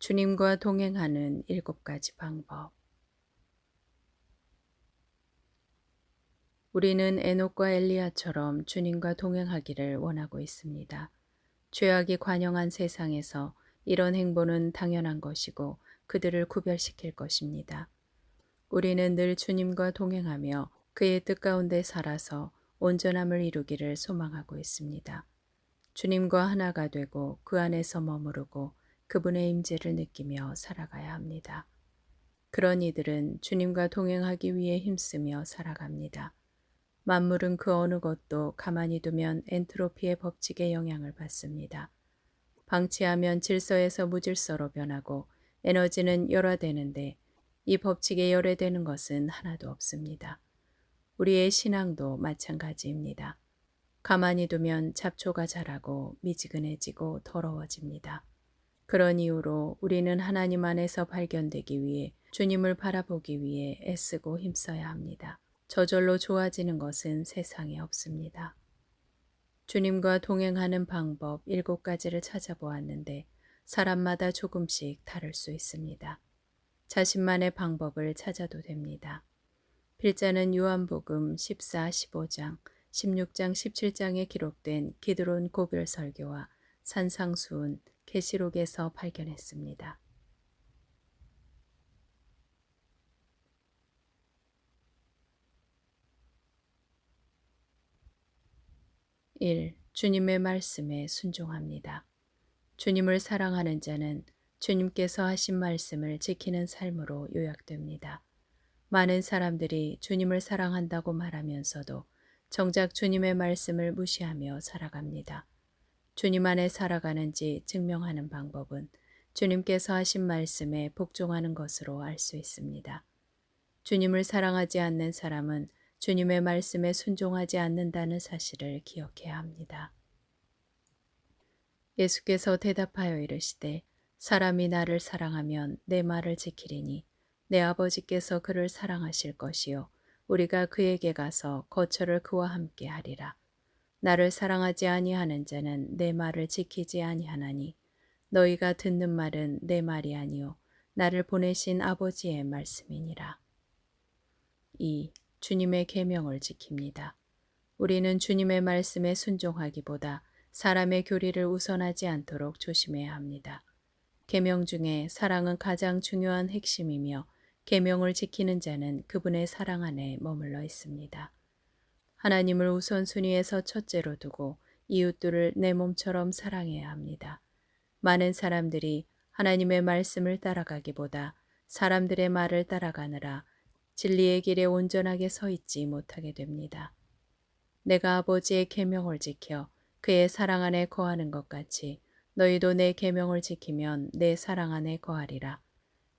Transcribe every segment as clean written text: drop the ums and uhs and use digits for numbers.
주님과 동행하는 7가지 방법. 우리는 에녹과 엘리야처럼 주님과 동행하기를 원하고 있습니다. 죄악이 관영한 세상에서 이런 행보는 당연한 것이고 그들을 구별시킬 것입니다. 우리는 늘 주님과 동행하며 그의 뜻 가운데 살아서 온전함을 이루기를 소망하고 있습니다. 주님과 하나가 되고 그 안에서 머무르고 그분의 임재를 느끼며 살아가야 합니다. 그런 이들은 주님과 동행하기 위해 힘쓰며 살아갑니다. 만물은 그 어느 것도 가만히 두면 엔트로피의 법칙에 영향을 받습니다. 방치하면 질서에서 무질서로 변하고 에너지는 열화되는데 이 법칙에 열애되는 것은 하나도 없습니다. 우리의 신앙도 마찬가지입니다. 가만히 두면 잡초가 자라고 미지근해지고 더러워집니다. 그런 이유로 우리는 하나님 안에서 발견되기 위해 주님을 바라보기 위해 애쓰고 힘써야 합니다. 저절로 좋아지는 것은 세상에 없습니다. 주님과 동행하는 방법 7가지를 찾아보았는데 사람마다 조금씩 다를 수 있습니다. 자신만의 방법을 찾아도 됩니다. 필자는 요한복음 14, 15장, 16장, 17장에 기록된 기드론 고별 설교와 산상수훈, 계시록에서 발견했습니다. 1. 주님의 말씀에 순종합니다. 주님을 사랑하는 자는 주님께서 하신 말씀을 지키는 삶으로 요약됩니다. 많은 사람들이 주님을 사랑한다고 말하면서도 정작 주님의 말씀을 무시하며 살아갑니다. 주님 안에 살아가는지 증명하는 방법은 주님께서 하신 말씀에 복종하는 것으로 알 수 있습니다. 주님을 사랑하지 않는 사람은 주님의 말씀에 순종하지 않는다는 사실을 기억해야 합니다. 예수께서 대답하여 이르시되 사람이 나를 사랑하면 내 말을 지키리니 내 아버지께서 그를 사랑하실 것이요 우리가 그에게 가서 거처를 그와 함께 하리라. 나를 사랑하지 아니하는 자는 내 말을 지키지 아니하나니 너희가 듣는 말은 내 말이 아니요 나를 보내신 아버지의 말씀이니라. 2. 주님의 계명을 지킵니다. 우리는 주님의 말씀에 순종하기보다 사람의 교리를 우선하지 않도록 조심해야 합니다. 계명 중에 사랑은 가장 중요한 핵심이며 계명을 지키는 자는 그분의 사랑 안에 머물러 있습니다. 하나님을 우선순위에서 첫째로 두고 이웃들을 내 몸처럼 사랑해야 합니다. 많은 사람들이 하나님의 말씀을 따라가기보다 사람들의 말을 따라가느라 진리의 길에 온전하게 서 있지 못하게 됩니다. 내가 아버지의 계명을 지켜 그의 사랑 안에 거하는 것 같이 너희도 내 계명을 지키면 내 사랑 안에 거하리라.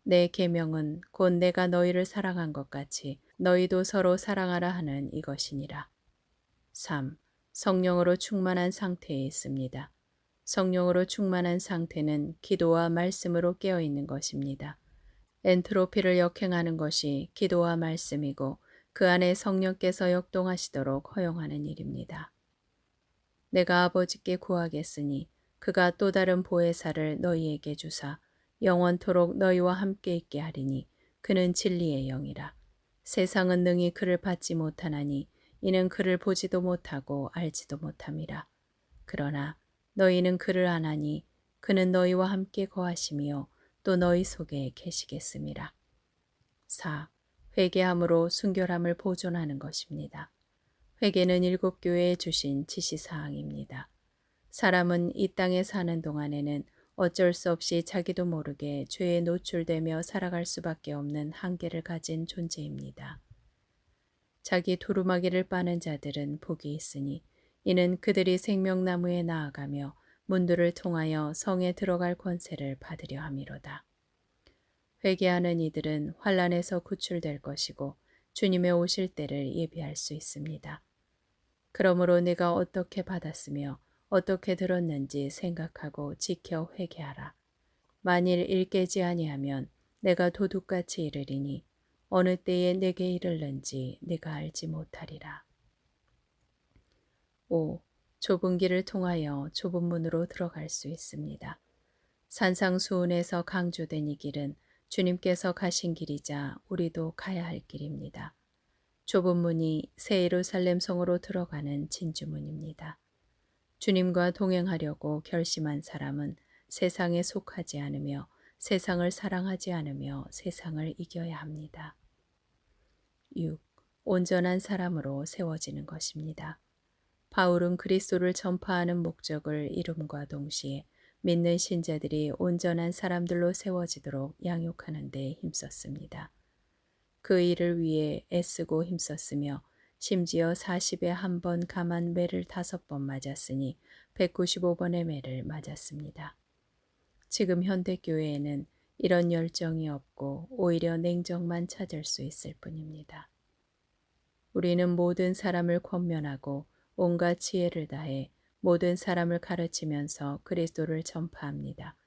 내 계명은 곧 내가 너희를 사랑한 것 같이 너희도 서로 사랑하라 하는 이것이니라. 3. 성령으로 충만한 상태에 있습니다. 성령으로 충만한 상태는 기도와 말씀으로 깨어 있는 것입니다. 엔트로피를 역행하는 것이 기도와 말씀이고 그 안에 성령께서 역동하시도록 허용하는 일입니다. 내가 아버지께 구하겠으니 그가 또 다른 보혜사를 너희에게 주사 영원토록 너희와 함께 있게 하리니 그는 진리의 영이라. 세상은 능히 그를 받지 못하나니 이는 그를 보지도 못하고 알지도 못함이라. 그러나 너희는 그를 아나니 그는 너희와 함께 거하시며 또 너희 속에 계시겠음이라. 4. 회개함으로 순결함을 보존하는 것입니다. 회개는 7교회에 주신 지시사항입니다. 사람은 이 땅에 사는 동안에는 어쩔 수 없이 자기도 모르게 죄에 노출되며 살아갈 수밖에 없는 한계를 가진 존재입니다. 자기 두루마기를 빠는 자들은 복이 있으니 이는 그들이 생명나무에 나아가며 문들을 통하여 성에 들어갈 권세를 받으려 함이로다. 회개하는 이들은 환난에서 구출될 것이고 주님의 오실 때를 예비할 수 있습니다. 그러므로 네가 어떻게 받았으며 어떻게 들었는지 생각하고 지켜 회개하라. 만일 일깨지 아니하면 내가 도둑같이 이르리니 어느 때에 내게 이르는지 네가 알지 못하리라. 5. 좁은 길을 통하여 좁은 문으로 들어갈 수 있습니다. 산상수훈에서 강조된 이 길은 주님께서 가신 길이자 우리도 가야 할 길입니다. 좁은 문이 새 예루살렘 성으로 들어가는 진주문입니다. 주님과 동행하려고 결심한 사람은 세상에 속하지 않으며 세상을 사랑하지 않으며 세상을 이겨야 합니다. 6. 온전한 사람으로 세워지는 것입니다. 바울은 그리스도를 전파하는 목적을 이룸과 동시에 믿는 신자들이 온전한 사람들로 세워지도록 양육하는 데 힘썼습니다. 그 일을 위해 애쓰고 힘썼으며 심지어 40에 한 번 감한 매를 5번 맞았으니 195번의 매를 맞았습니다. 지금 현대교회에는 이런 열정이 없고 오히려 냉정만 찾을 수 있을 뿐입니다. 우리는 모든 사람을 권면하고 온갖 지혜를 다해 모든 사람을 가르치면서 그리스도를 전파합니다.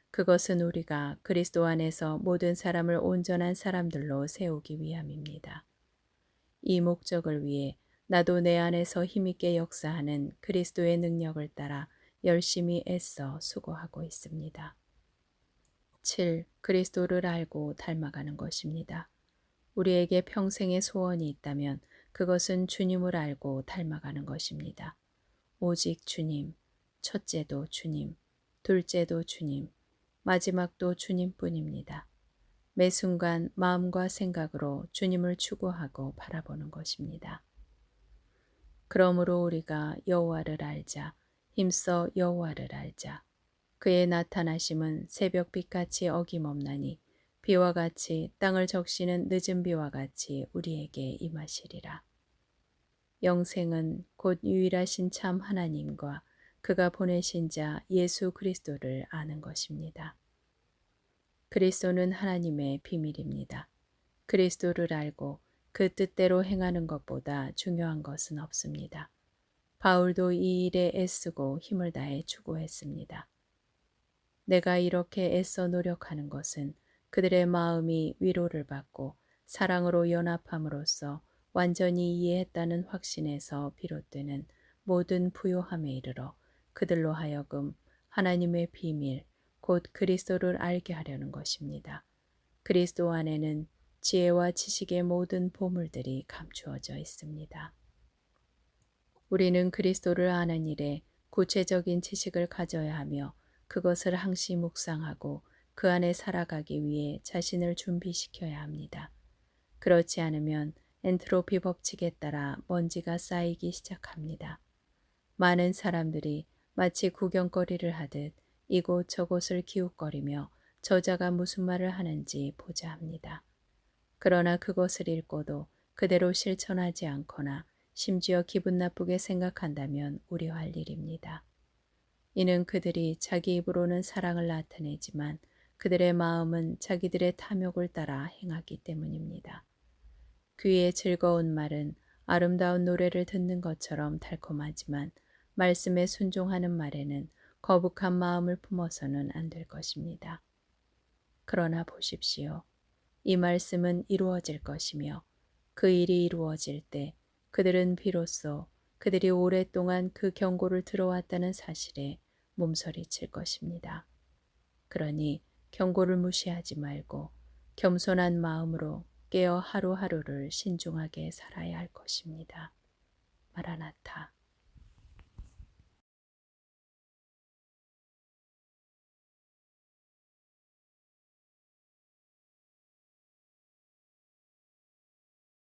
그것은 우리가 그리스도 안에서 모든 사람을 온전한 사람들로 세우기 위함입니다. 이 목적을 위해 나도 내 안에서 힘있게 역사하는 그리스도의 능력을 따라 열심히 애써 수고하고 있습니다. 7. 그리스도를 알고 닮아가는 것입니다. 우리에게 평생의 소원이 있다면 그것은 주님을 알고 닮아가는 것입니다. 오직 주님, 첫째도 주님, 둘째도 주님, 마지막도 주님뿐입니다. 매 순간 마음과 생각으로 주님을 추구하고 바라보는 것입니다. 그러므로 우리가 여호와를 알자, 힘써 여호와를 알자. 그의 나타나심은 새벽빛같이 어김없나니 비와 같이 땅을 적시는 늦은 비와 같이 우리에게 임하시리라. 영생은 곧 유일하신 참 하나님과 그가 보내신 자 예수 그리스도를 아는 것입니다. 그리스도는 하나님의 비밀입니다. 그리스도를 알고 그 뜻대로 행하는 것보다 중요한 것은 없습니다. 바울도 이 일에 애쓰고 힘을 다해 추구했습니다. 내가 이렇게 애써 노력하는 것은 그들의 마음이 위로를 받고 사랑으로 연합함으로써 완전히 이해했다는 확신에서 비롯되는 모든 부요함에 이르러 그들로 하여금 하나님의 비밀, 곧 그리스도를 알게 하려는 것입니다. 그리스도 안에는 지혜와 지식의 모든 보물들이 감추어져 있습니다. 우리는 그리스도를 아는 일에 구체적인 지식을 가져야 하며 그것을 항시 묵상하고 그 안에 살아가기 위해 자신을 준비시켜야 합니다. 그렇지 않으면 엔트로피 법칙에 따라 먼지가 쌓이기 시작합니다. 많은 사람들이 마치 구경거리를 하듯 이곳저곳을 기웃거리며 저자가 무슨 말을 하는지 보자 합니다. 그러나 그것을 읽고도 그대로 실천하지 않거나 심지어 기분 나쁘게 생각한다면 우려할 일입니다. 이는 그들이 자기 입으로는 사랑을 나타내지만 그들의 마음은 자기들의 탐욕을 따라 행하기 때문입니다. 귀의 즐거운 말은 아름다운 노래를 듣는 것처럼 달콤하지만 말씀에 순종하는 말에는 거북한 마음을 품어서는 안 될 것입니다. 그러나 보십시오. 이 말씀은 이루어질 것이며 그 일이 이루어질 때 그들은 비로소 그들이 오랫동안 그 경고를 들어왔다는 사실에 몸서리칠 것입니다. 그러니 경고를 무시하지 말고 겸손한 마음으로 깨어 하루하루를 신중하게 살아야 할 것입니다. 마라나타.